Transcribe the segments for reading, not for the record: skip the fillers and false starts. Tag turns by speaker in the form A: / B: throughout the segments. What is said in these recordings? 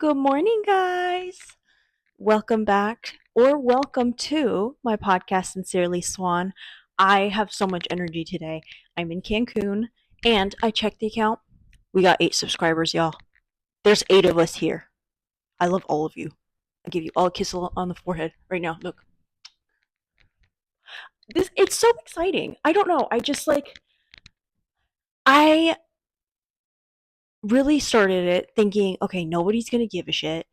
A: Good morning, guys. Welcome back or welcome to my podcast, Sincerely Swan. I have so much energy today. I'm in Cancun and I checked the account. We got 8 subscribers, y'all. There's 8 of us here. I love all of you. I give you all a kiss on the forehead right now. Look. It's so exciting. I don't know. I really started it thinking, okay, nobody's going to give a shit.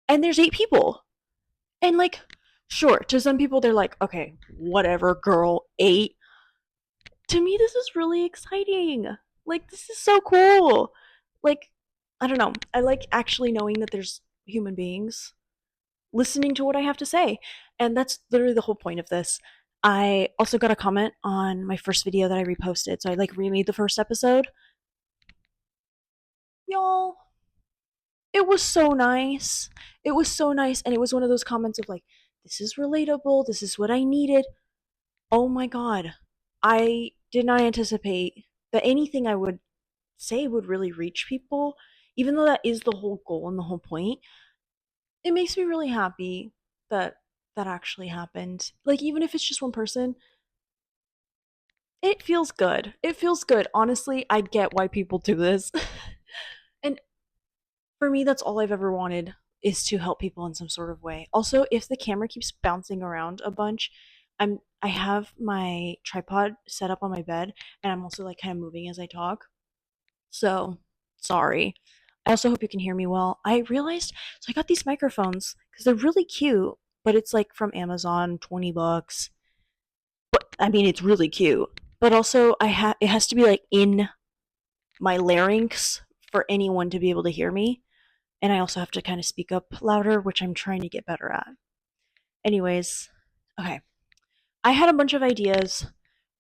A: And there's 8 people. And sure, to some people they're like, okay, whatever, girl, 8. To me, this is really exciting. This is so cool. Like, I don't know. I like actually knowing that there's human beings listening to what I have to say. And that's literally the whole point of this. I also got a comment on my first video that I reposted. So I remade the first episode. Y'all, it was so nice. It was so nice. And it was one of those comments of this is relatable. This is what I needed. Oh my god. I did not anticipate that anything I would say would really reach people, even though that is the whole goal and the whole point. It makes me really happy that that actually happened. Even if it's just one person, it feels good. It feels good. Honestly, I get why people do this. And for me, that's all I've ever wanted is to help people in some sort of way. Also, if the camera keeps bouncing around a bunch, I have my tripod set up on my bed and I'm also kind of moving as I talk. So, sorry. I also hope you can hear me well. I realized so I got these microphones cuz they're really cute, but it's from Amazon, $20. But I mean, it's really cute. But also it has to be in my larynx for anyone to be able to hear me. And I also have to kind of speak up louder, which I'm trying to get better at. Anyways, okay. I had a bunch of ideas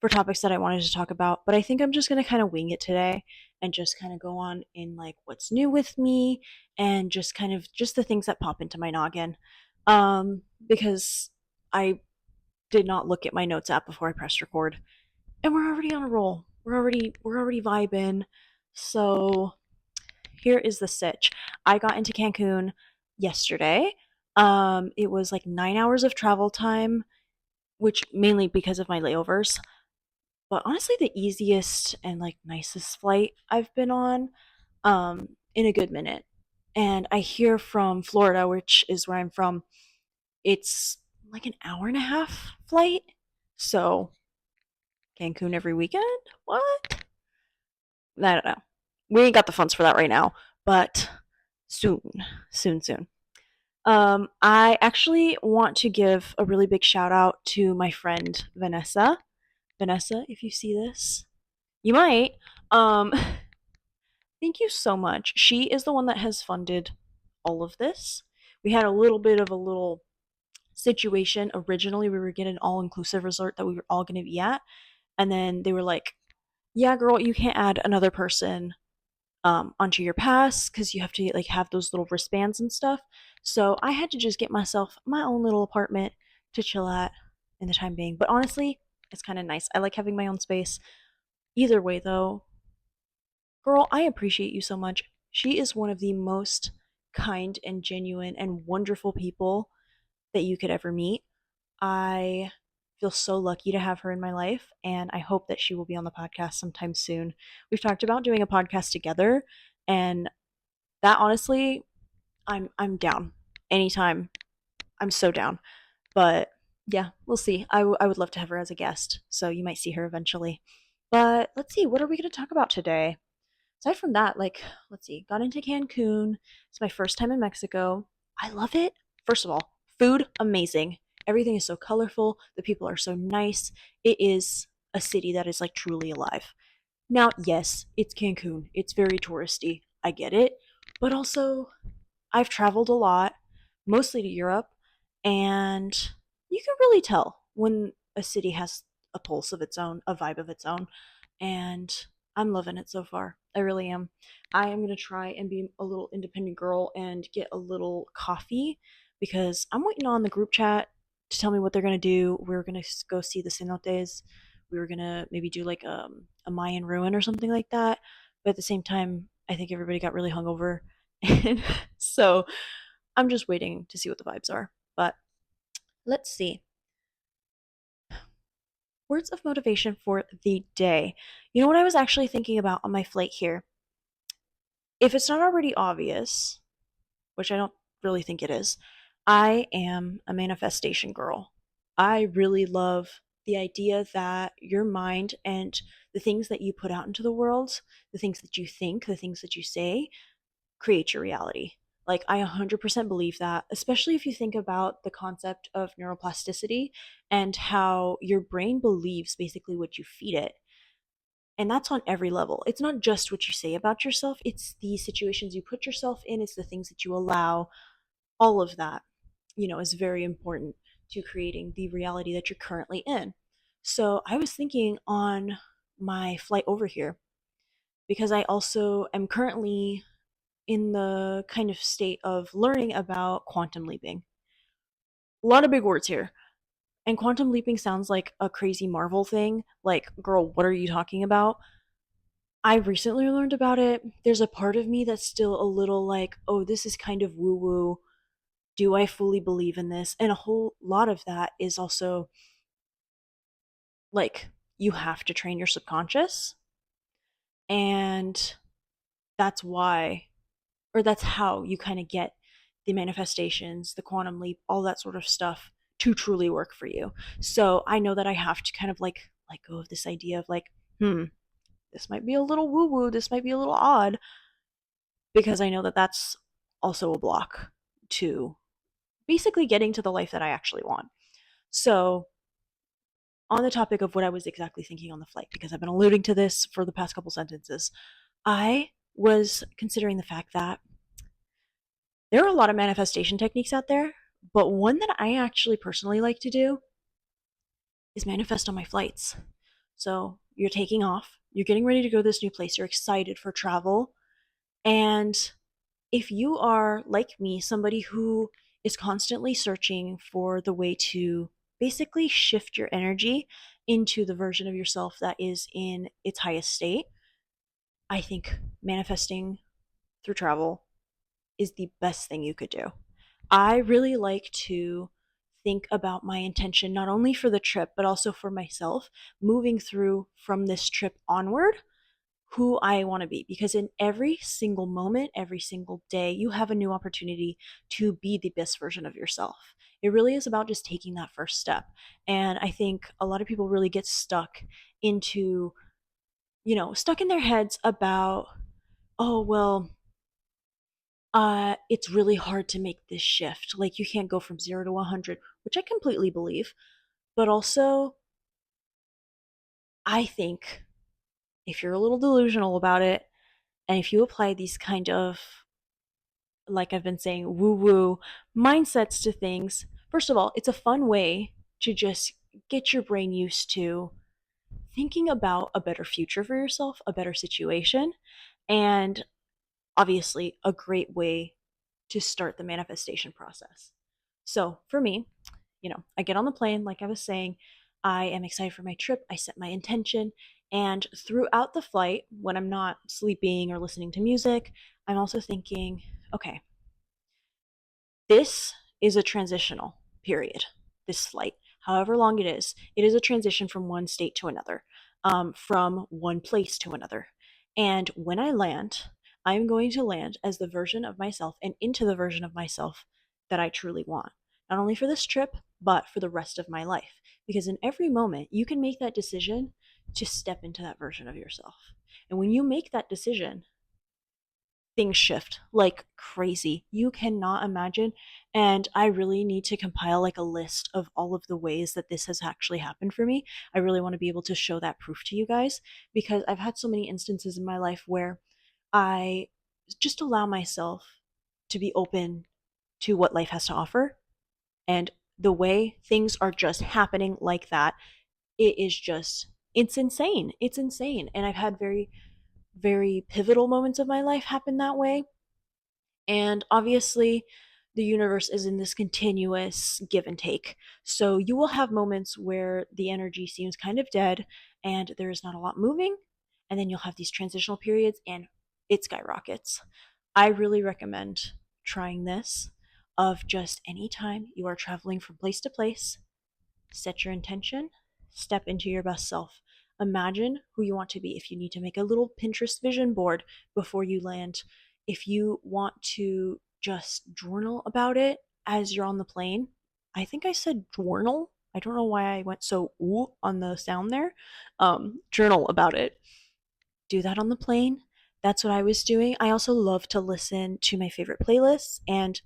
A: for topics that I wanted to talk about, but I think I'm just going to kind of wing it today and just kind of go on in what's new with me and just kind of just the things that pop into my noggin. Because I did not look at my notes app before I pressed record. And we're already on a roll. We're already vibing. So here is the sitch. I got into Cancun yesterday. It was 9 hours of travel time, which mainly because of my layovers. But honestly, the easiest and nicest flight I've been on in a good minute. And I hear from Florida, which is where I'm from, it's an hour and a half flight. So Cancun every weekend? What? I don't know. We ain't got the funds for that right now, but soon, soon, soon. I actually want to give a really big shout out to my friend Vanessa. Vanessa, if you see this, you might. Um, thank you so much. She is the one that has funded all of this. We had a little bit of a little situation. Originally, we were getting an all inclusive resort that we were all going to be at. And then they were like, yeah, girl, you can't add another person onto your pass because you have to have those little wristbands and stuff. So I had to just get myself my own little apartment to chill at in the time being. But honestly, it's kind of nice. I like having my own space. Either way, though, girl, I appreciate you so much. She is one of the most kind and genuine and wonderful people that you could ever meet. I feel so lucky to have her in my life, and I hope that she will be on the podcast sometime soon. We've talked about doing a podcast together, and that honestly, I'm down anytime. I'm so down. But yeah, we'll see. I would love to have her as a guest, so you might see her eventually. But let's see, what are we going to talk about today? Aside from that, let's see, got into Cancun. It's my first time in Mexico. I love it. First of all, food, amazing. Everything is so colorful. The people are so nice. It is a city that is truly alive. Now, yes, it's Cancun. It's very touristy. I get it. But also, I've traveled a lot, mostly to Europe, and you can really tell when a city has a pulse of its own, a vibe of its own, and I'm loving it so far. I really am. I am going to try and be a little independent girl and get a little coffee because I'm waiting on the group chat to tell me what they're going to do. We're going to go see the cenotes. We were going to maybe do a Mayan ruin or something like that. but at the same time, I think everybody got really hungover. And so I'm just waiting to see what the vibes are. But let's see. Words of motivation for the day. You know what I was actually thinking about on my flight here? If it's not already obvious, which I don't really think it is, I am a manifestation girl. I really love the idea that your mind and the things that you put out into the world, the things that you think, the things that you say, create your reality. Like, I 100% believe that, especially if you think about the concept of neuroplasticity and how your brain believes basically what you feed it. And that's on every level. It's not just what you say about yourself, it's the situations you put yourself in, it's the things that you allow. All of that, is very important to creating the reality that you're currently in. So I was thinking on my flight over here, because I also am currently in the kind of state of learning about quantum leaping. A lot of big words here. And quantum leaping sounds like a crazy Marvel thing. Like, girl, what are you talking about? I recently learned about it. There's a part of me that's still a little like, oh, this is kind of woo woo. Do I fully believe in this? And a whole lot of that is also like, you have to train your subconscious. And that's why, or that's how you kind of get the manifestations, the quantum leap, all that sort of stuff to truly work for you. So I know that I have to kind of like let go of this idea of like, this might be a little woo woo, this might be a little odd, because I know that that's also a block to basically getting to the life that I actually want. So, on the topic of what I was exactly thinking on the flight, because I've been alluding to this for the past couple sentences, I was considering the fact that there are a lot of manifestation techniques out there, but one that I actually personally like to do is manifest on my flights. So you're taking off, you're getting ready to go to this new place, you're excited for travel, and if you are like me, somebody who is constantly searching for the way to basically shift your energy into the version of yourself that is in its highest state, I think manifesting through travel is the best thing you could do. I really like to think about my intention not only for the trip, but also for myself moving through from this trip onward, who I want to be. Because in every single moment, every single day, you have a new opportunity to be the best version of yourself. It really is about just taking that first step. And I think a lot of people really get stuck into, stuck in their heads about, oh, well, it's really hard to make this shift. Like, you can't go from 0 to 100, which I completely believe. But also, I think if you're a little delusional about it, and if you apply these kind of, like I've been saying, woo woo mindsets to things, first of all, it's a fun way to just get your brain used to thinking about a better future for yourself, a better situation, and obviously a great way to start the manifestation process. So for me, I get on the plane, like I was saying, I am excited for my trip, I set my intention, and throughout the flight, when I'm not sleeping or listening to music, I'm also thinking, okay, this is a transitional period, this flight, however long it is a transition from one state to another, from one place to another. And when I land, I'm going to land as the version of myself and into the version of myself that I truly want, not only for this trip, but for the rest of my life. Because in every moment, you can make that decision to step into that version of yourself. And when you make that decision, things shift like crazy. You cannot imagine. And I really need to compile like a list of all of the ways that this has actually happened for me. I really want to be able to show that proof to you guys, because I've had so many instances in my life where I just allow myself to be open to what life has to offer. And the way things are just happening like that, it is just, it's insane. It's insane. And I've had very, very pivotal moments of my life happen that way. And obviously, the universe is in this continuous give and take. So you will have moments where the energy seems kind of dead and there is not a lot moving. and then you'll have these transitional periods and it skyrockets. I really recommend trying this of just anytime you are traveling from place to place, set your intention, step into your best self. Imagine who you want to be. If you need to make a little Pinterest vision board before you land, if you want to just journal about it as you're on the plane. I think I said journal. I don't know why I went so ooh on the sound there. Journal about it. Do that on the plane. That's what I was doing. I also love to listen to my favorite playlists. And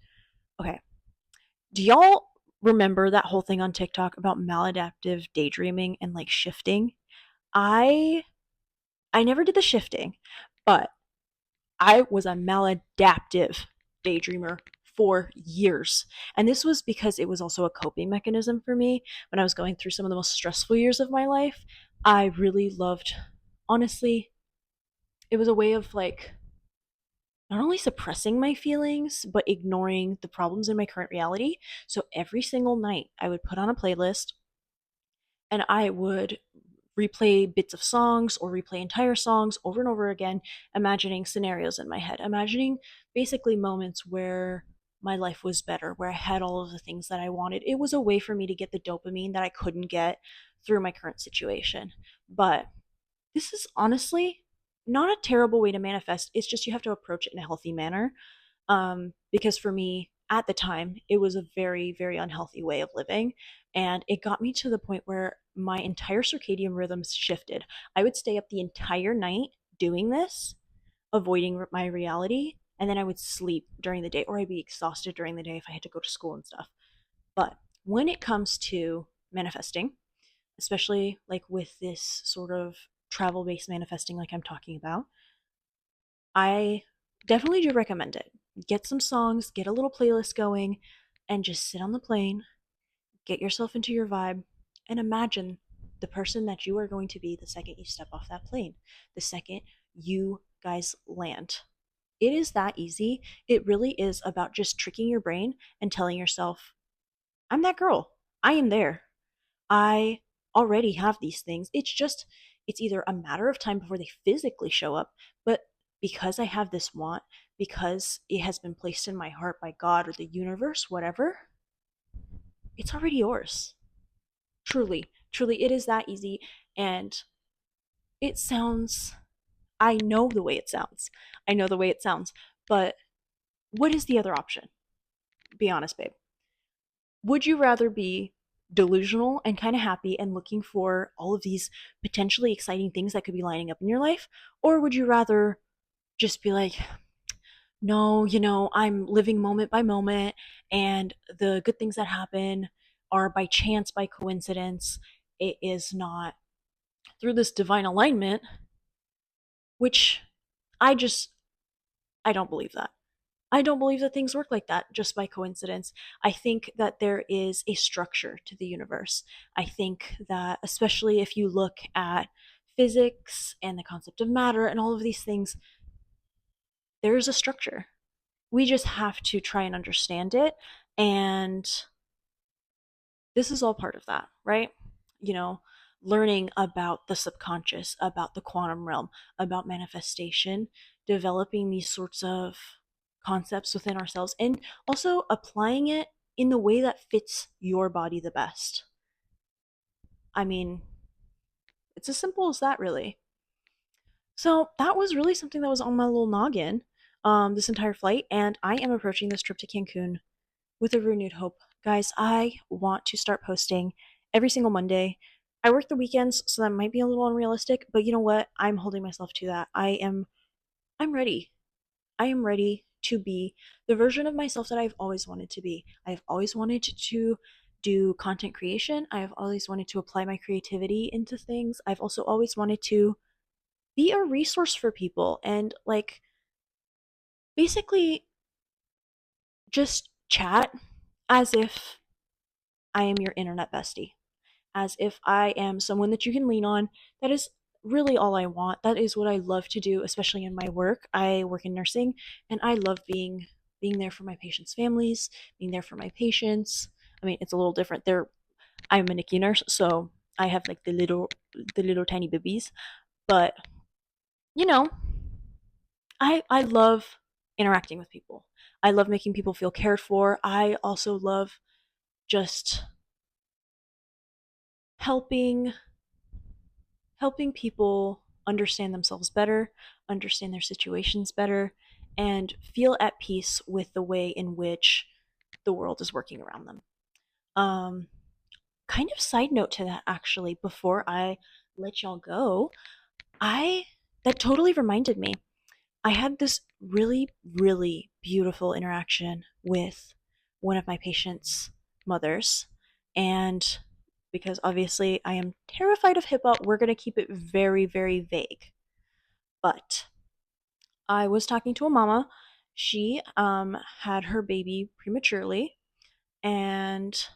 A: okay, do y'all remember that whole thing on TikTok about maladaptive daydreaming and like shifting? I I never did the shifting, but I was a maladaptive daydreamer for years. And this was because it was also a coping mechanism for me when I was going through some of the most stressful years of my life. I really loved, honestly, it was a way of like not only suppressing my feelings, but ignoring the problems in my current reality. So every single night, I would put on a playlist and I would replay bits of songs or replay entire songs over and over again, imagining scenarios in my head, imagining basically moments where my life was better, where I had all of the things that I wanted. It was a way for me to get the dopamine that I couldn't get through my current situation. But this is honestly not a terrible way to manifest. It's just you have to approach it in a healthy manner. Because for me, at the time, it was a very, very unhealthy way of living. And it got me to the point where my entire circadian rhythms shifted. I would stay up the entire night doing this, avoiding my reality, and then I would sleep during the day, or I'd be exhausted during the day if I had to go to school and stuff. But when it comes to manifesting, especially like with this sort of travel based manifesting, like I'm talking about, I definitely do recommend it. Get some songs, get a little playlist going, and just sit on the plane, get yourself into your vibe, and imagine the person that you are going to be the second you step off that plane, the second you guys land. It is that easy. It really is about just tricking your brain and telling yourself, I'm that girl. I am there. I already have these things. It's either a matter of time before they physically show up, but because I have this want, because it has been placed in my heart by God or the universe, whatever, it's already yours. Truly, truly, it is that easy. And it sounds, I know the way it sounds. I know the way it sounds. But what is the other option? Be honest, babe. Would you rather be delusional and kind of happy and looking for all of these potentially exciting things that could be lining up in your life? Or would you rather just be like, no, I'm living moment by moment, and the good things that happen are by chance, by coincidence? It is not through this divine alignment, which I just, I don't believe that. I don't believe that things work like that just by coincidence. I think that there is a structure to the universe. I think that, especially if you look at physics and the concept of matter and all of these things, there is a structure. We just have to try and understand it. And this is all part of that, right? You know, learning about the subconscious, about the quantum realm, about manifestation, developing these sorts of concepts within ourselves, and also applying it in the way that fits your body the best. I mean, it's as simple as that, really. So that was really something that was on my little noggin this entire flight, and I am approaching this trip to Cancun with a renewed hope. Guys, I want to start posting every single Monday. I work the weekends, so that might be a little unrealistic, but you know what? I'm holding myself to that. I'm ready. I am ready to be the version of myself that I've always wanted to be. I've always wanted to do content creation. I've always wanted to apply my creativity into things. I've also always wanted to be a resource for people and like basically just chat as if I am your internet bestie, as if I am someone that you can lean on. That is really all I want. That is what I love to do, especially in my work. I work in nursing and I love being there for my patients' families, being there for my patients. I mean, it's a little different. I'm a NICU nurse, so I have like the little tiny babies, but you know, I love interacting with people. I love making people feel cared for. I also love just helping helping people understand themselves better, understand their situations better, and feel at peace with the way in which the world is working around them. Um, Kind of side note to that, actually, before I let y'all go, I that totally reminded me. I had this really, really beautiful interaction with one of my patients' mothers, and because obviously I am terrified of HIPAA, we're going to keep it very, very vague. But I was talking to a mama. She had her baby prematurely, and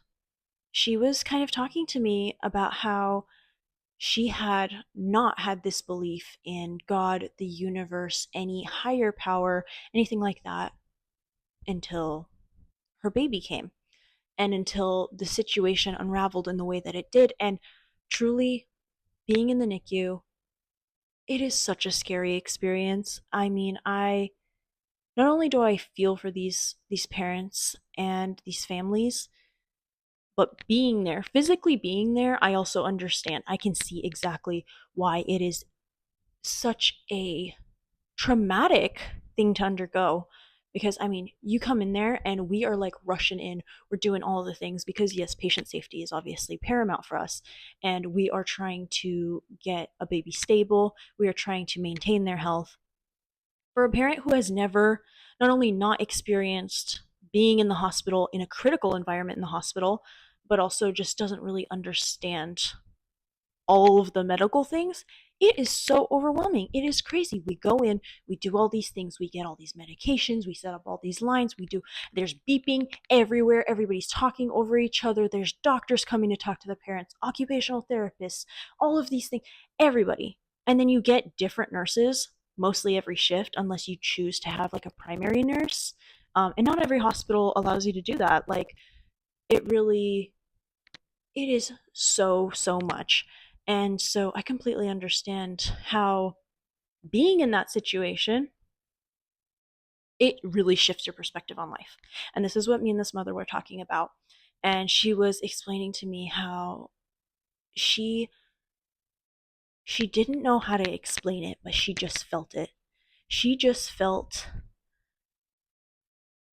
A: she was kind of talking to me about how she had not had this belief in God, the universe, any higher power, anything like that until her baby came and until the situation unraveled in the way that it did. And truly, being in the NICU, it is such a scary experience. I mean, I not only do I feel for these parents and these families, but being there, physically being there, I also understand. I can see exactly why it is such a traumatic thing to undergo, because I mean, you come in there and we are like rushing in. We're doing all the things because yes, patient safety is obviously paramount for us, and we are trying to get a baby stable. We are trying to maintain their health. For a parent who has never not only not experienced being in the hospital in a critical environment in the hospital, but also just doesn't really understand all of the medical things, it is so overwhelming. It is crazy. We go in, we do all these things, we get all these medications, we set up all these lines, there's beeping everywhere, everybody's talking over each other, there's doctors coming to talk to the parents, occupational therapists, all of these things, everybody. And then you get different nurses mostly every shift, unless you choose to have like a primary nurse. And not every hospital allows you to do that. Like, it really it is so, so much. And so I completely understand how being in that situation, it really shifts your perspective on life. And this is what me and this mother were talking about. And she was explaining to me how she she didn't know how to explain it, but she just felt it. She just felt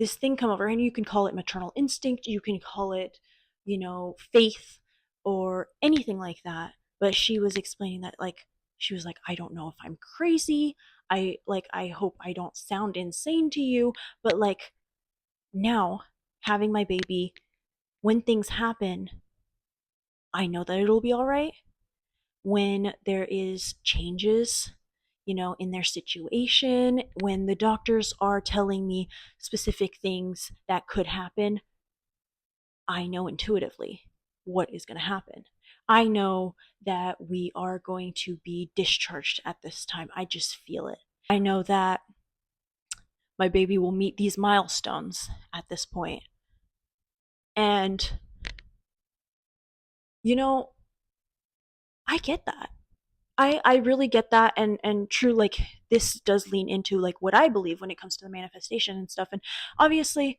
A: this thing come over, and you can call it maternal instinct, you can call it, faith or anything like that. But she was explaining that, like, she was like, I don't know if I'm crazy. I hope I don't sound insane to you, but like, now having my baby, when things happen, I know that it'll be all right. When there is changes, in their situation, when the doctors are telling me specific things that could happen, I know intuitively what is going to happen. I know that we are going to be discharged at this time. I just feel it. I know that my baby will meet these milestones at this point. And, you know, I get that. I really get that, and true, like, this does lean into like what I believe when it comes to the manifestation and stuff. And obviously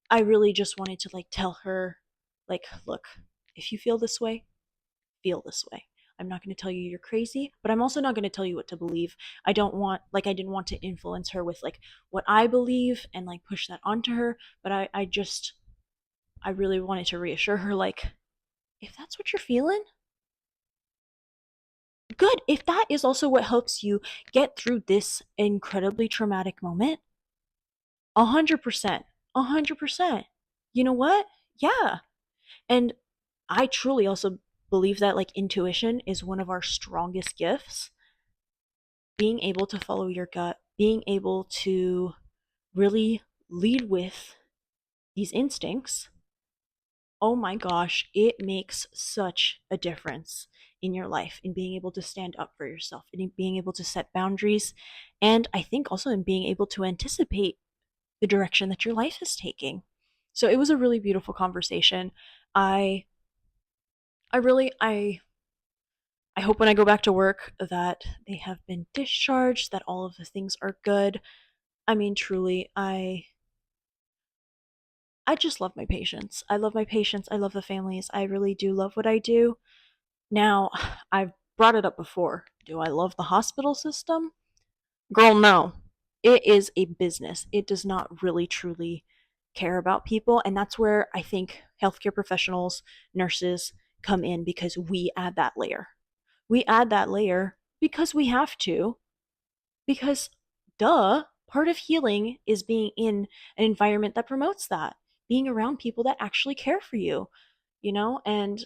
A: I really just wanted to like tell her, like, look, if you feel this way. I'm not going to tell you you're crazy, but I'm also not going to tell you what to believe. I didn't want to influence her with like what I believe and like push that onto her, but I really wanted to reassure her, like, if that's what you're feeling, good. If that is also what helps you get through this incredibly traumatic moment, 100%, 100%. You know what? Yeah. And I truly also believe that like intuition is one of our strongest gifts. Being able to follow your gut, being able to really lead with these instincts, oh my gosh, it makes such a difference in your life, in being able to stand up for yourself, and in being able to set boundaries, and I think also in being able to anticipate the direction that your life is taking. So it was a really beautiful conversation. I I really I I hope when I go back to work that they have been discharged, that all of the things are good. I mean, truly, I just love my patients. I love my patients. I love the families. I really do love what I do. Now, I've brought it up before. Do I love the hospital system? Girl, no. It is a business. It does not really truly care about people. And that's where I think healthcare professionals, nurses come in, because we add that layer. We add that layer because we have to, because duh, part of healing is being in an environment that promotes that, being around people that actually care for you, you know? And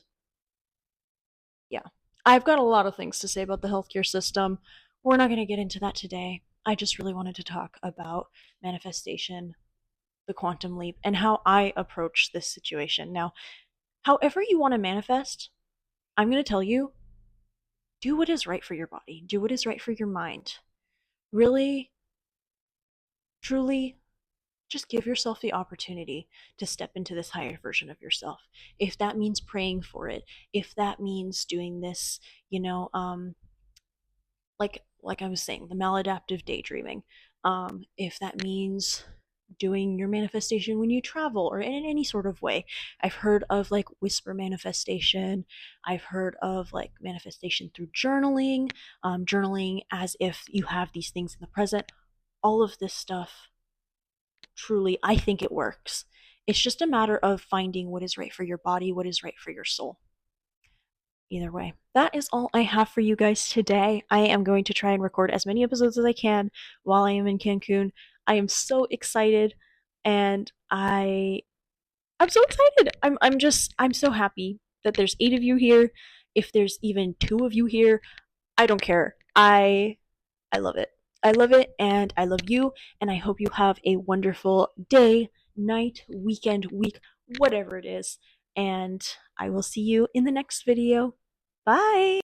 A: yeah, I've got a lot of things to say about the healthcare system. We're not going to get into that today. I just really wanted to talk about manifestation, the quantum leap, and how I approach this situation. Now, however you want to manifest, I'm going to tell you, do what is right for your body, do what is right for your mind. Really, truly, just give yourself the opportunity to step into this higher version of yourself. If that means praying for it, if that means doing this, you know, like I was saying, the maladaptive daydreaming. If that means doing your manifestation when you travel or in any sort of way. I've heard of like whisper manifestation. I've heard of like manifestation through journaling, journaling as if you have these things in the present. All of this stuff, truly, I think it works. It's just a matter of finding what is right for your body, what is right for your soul. Either way, that is all I have for you guys today. I am going to try and record as many episodes as I can while I am in Cancun. I am so excited, and I'm so excited. I'm so happy that there's 8 of you here. If there's even 2 of you here, I don't care. I love it. I love it, and I love you, and I hope you have a wonderful day, night, weekend, week, whatever it is. And I will see you in the next video. Bye!